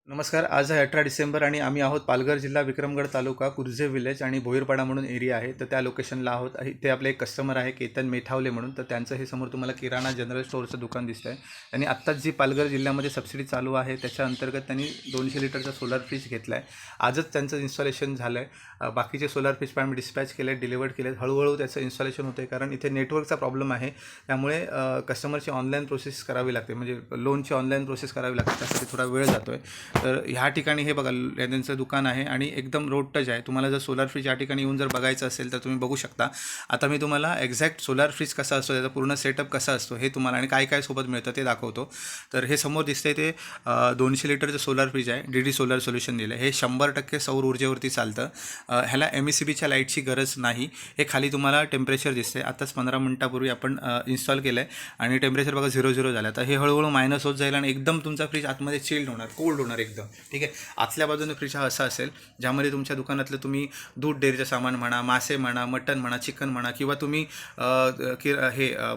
नमस्कार. आज आहे 18 डिसेंबर आणि आम्ही आहोत पालघर जिल्हा, विक्रमगड तालुका, कुर्जे विलेज आणि भोईरपाडा म्हणून एरिया आहे. तर त्या लोकेशनला आहोत. इथे आपले एक कस्टमर आहे केतन मेठावले म्हणून. तर त्यांचं हे समोर तुम्हाला किराणा जनरल स्टोअरचं दुकान दिसतं आहे. त्यांनी आत्ताच जी पालघर जिल्ह्यामध्ये सबसिडी चालू आहे त्याच्या अंतर्गत त्यांनी 200 लिटरचा सोलार फ्रीज घेतला आहे. आजच त्यांचं इन्स्टॉलेशन झालं आहे. बाकीचे सोलार फ्रीज पण आम्ही डिस्पॅच केले, डिलिव्हर्ड केले. हळूहळू त्याचं इन्स्टॉलेशन होतं आहे कारण इथे नेटवर्कचा प्रॉब्लेम आहे. त्यामुळे कस्टमरची ऑनलाईन प्रोसेस करावी लागते, म्हणजे लोनची ऑनलाईन प्रोसेस करावी लागते. त्यासाठी थोडा वेळ जातो आहे. तर ह्या ठिकाणी हे बघा, त्यांचं दुकान आहे आणि एकदम रोड टच आहे. तुम्हाला जर सोलार फ्रीज या ठिकाणी येऊन जर बघायचं असेल तर तुम्ही बघू शकता. आता मी तुम्हाला एक्झॅक्ट सोलार फ्रीज कसा असतो, त्याचा पूर्ण सेटअप कसा असतो हे तुम्हाला आणि काय काय सोबत मिळतं ते दाखवतो. तर हे समोर दिसतंय ते 200 लिटरचं सोलार फ्रीज आहे. DD सोलार सोल्युशन दिलं आहे. हे 100% सौर ऊर्जेवरती चालतं. ह्याला MECBच्या लाईटची गरज नाही. हे खाली तुम्हाला टेम्परेचर दिसते. आताच 15 मिनिटापूर्वी आपण इन्स्टॉल केलं आहे आणि टेम्परेचर बघा 0 झालं. तर हे हळूहळू मायनस होत जाईल आणि एकदम तुमचा फ्रीज आतमध्ये चिल्ड होणार, कोल्ड होणार एकदम. ठीक आहे. आतल्या बाजूने फ्रीज हा असा असेल ज्यामध्ये तुमच्या दुकानातलं तुम्ही दूध डेअरीचं सामान म्हणा, मासे म्हणा, मटन म्हणा, चिकन म्हणा किंवा तुम्ही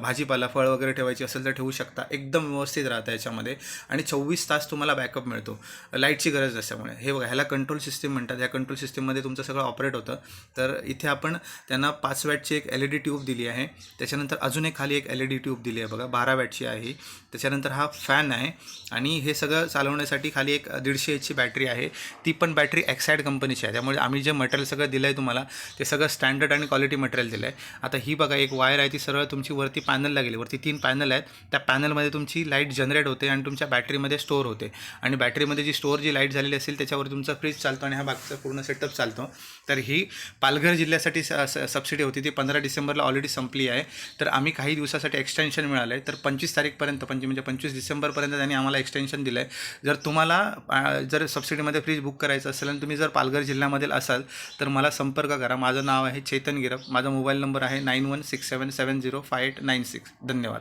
भाजीपाला फळ वगैरे ठेवायची असेल तर ठेवू शकता. एकदम व्यवस्थित राहतं याच्यामध्ये आणि 24 तास तुम्हाला बॅकअप मिळतो लाईटची गरज नसल्यामुळे. हे बघा, ह्याला कंट्रोल सिस्टीम म्हणतात. ह्या कंट्रोल सिस्टीममध्ये तुमचं सगळं ऑपरेट होतं. तर इथे आपण त्यांना 5 वॅटची एक LED ट्यूब दिली आहे. त्याच्यानंतर अजून एक खाली एक LED ट्यूब दिली आहे बघा, 12 वॅटची आहे. त्याच्यानंतर हा फॅन आहे आणि हे सगळं चालवण्यासाठी खाली एक 150 Hची बॅटरी आहे. ती पण बॅटरी एक्साईड कंपनीची आहे. त्यामुळे आम्ही जे मटेरियल सगळं दिलं आहे तुम्हाला ते सगळं स्टँडर्ड आणि क्वालिटी मटेरियल दिलं आहे. आता ही बघा, एक वायर आहे ती सरळ तुमची वरती पॅनलला गेली. वरती 3 पॅनल आहेत. त्या पॅनलमध्ये तुमची लाईट जनरेट होते आणि तुमच्या बॅटरीमध्ये स्टोअर होते आणि बॅटरीमध्ये जी लाईट झालेली असेल त्याच्यावर तुमचा फ्रीज चालतो आणि हा बाकीचा पूर्ण सेटअप चालतो. तर ही पालघर जिल्ह्यासाठी सबसिडी होती, ती 15 डिसेंबरला ऑलरेडी संपली आहे. तर आम्ही काही दिवसासाठी एक्सटेन्शन मिळालं आहे. तर 25 तारीखपर्यंत म्हणजे 25 डिसेंबरपर्यंत त्यांनी आम्हाला एक्सटेन्शन दिलं आहे. जर तुम्हाला जर सबसिडीमध्ये फ्रीज बुक करायचं असेल आणि तुम्ही जर पालघर जिल्ह्यामधील असाल तर मला संपर्क करा. माझं नाव आहे चेतन गिरप. माझा मोबाईल नंबर आहे 9167705896. धन्यवाद.